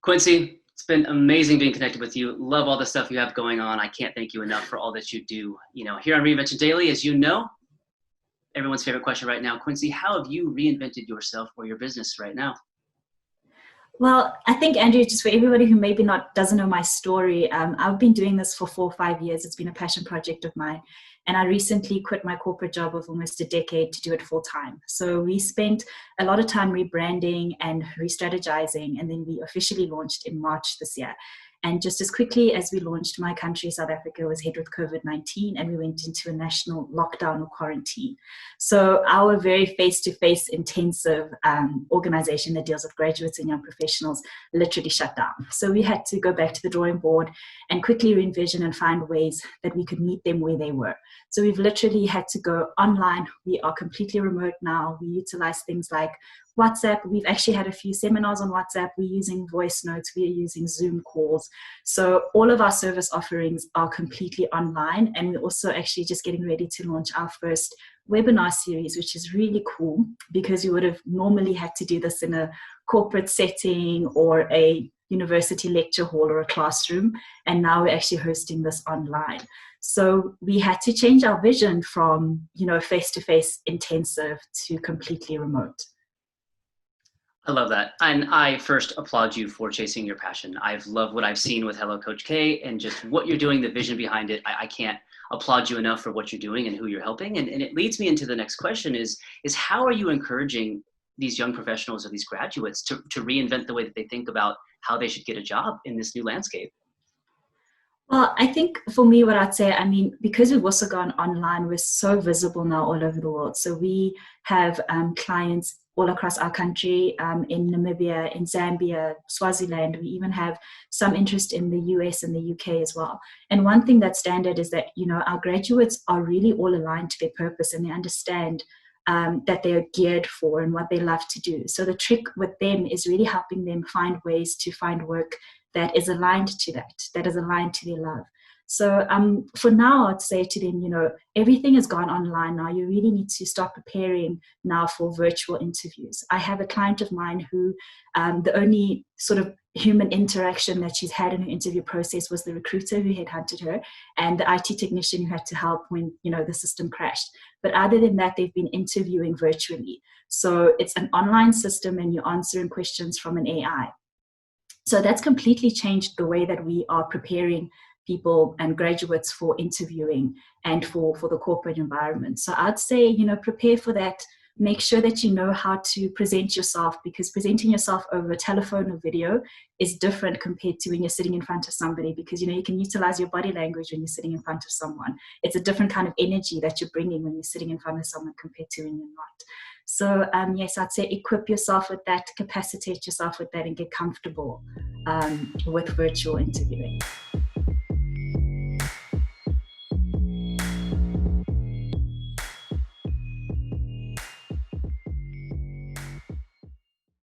Quincy, it's been amazing being connected with you. Love all the stuff you have going on. I can't thank you enough for all that you do. Here on Reinvented Daily, as you know, everyone's favorite question right now, Quincy, how have you reinvented yourself or your business right now? Well, I think, Andrew, just for everybody who maybe doesn't know my story, I've been doing this for 4 or 5 years. It's been a passion project of mine. And I recently quit my corporate job of almost a decade to do it full time. So we spent a lot of time rebranding and re-strategizing, and then we officially launched in March this year. And just as quickly as we launched, my country, South Africa, was hit with COVID-19, and we went into a national lockdown or quarantine. So our very face-to-face intensive organization that deals with graduates and young professionals literally shut down. So we had to go back to the drawing board and quickly re-envision and find ways that we could meet them where they were. So we've literally had to go online. We are completely remote now. We utilize things like WhatsApp. We've actually had a few seminars on WhatsApp. We're using voice notes. We're using Zoom calls. So all of our service offerings are completely online. And we're also actually just getting ready to launch our first webinar series, which is really cool because you would have normally had to do this in a corporate setting or a university lecture hall or a classroom. And now we're actually hosting this online. So we had to change our vision from, face-to-face intensive to completely remote. I love that. And I first applaud you for chasing your passion. I've loved what I've seen with Hello Coach K and just what you're doing, the vision behind it. I can't applaud you enough for what you're doing and who you're helping. And it leads me into the next question is how are you encouraging these young professionals or these graduates to reinvent the way that they think about how they should get a job in this new landscape? Well, I think for me, what I'd say, because we've also gone online, we're so visible now all over the world. So we have clients all across our country, in Namibia, in Zambia, Swaziland. We even have some interest in the US and the UK as well. And one thing that's standard is that, our graduates are really all aligned to their purpose and they understand that they are geared for and what they love to do. So the trick with them is really helping them find ways to find work that is aligned to that is aligned to their love. So for now, I'd say to them, everything has gone online now. You really need to start preparing now for virtual interviews. I have a client of mine who the only sort of human interaction that she's had in her interview process was the recruiter who headhunted her and the IT technician who had to help when, the system crashed. But other than that, they've been interviewing virtually. So it's an online system and you're answering questions from an AI. So that's completely changed the way that we are preparing people and graduates for interviewing and for the corporate environment. So I'd say, prepare for that. Make sure that you know how to present yourself, because presenting yourself over a telephone or video is different compared to when you're sitting in front of somebody, because, you can utilize your body language when you're sitting in front of someone. It's a different kind of energy that you're bringing when you're sitting in front of someone compared to when you're not. So yes, I'd say equip yourself with that, capacitate yourself with that, and get comfortable with virtual interviewing.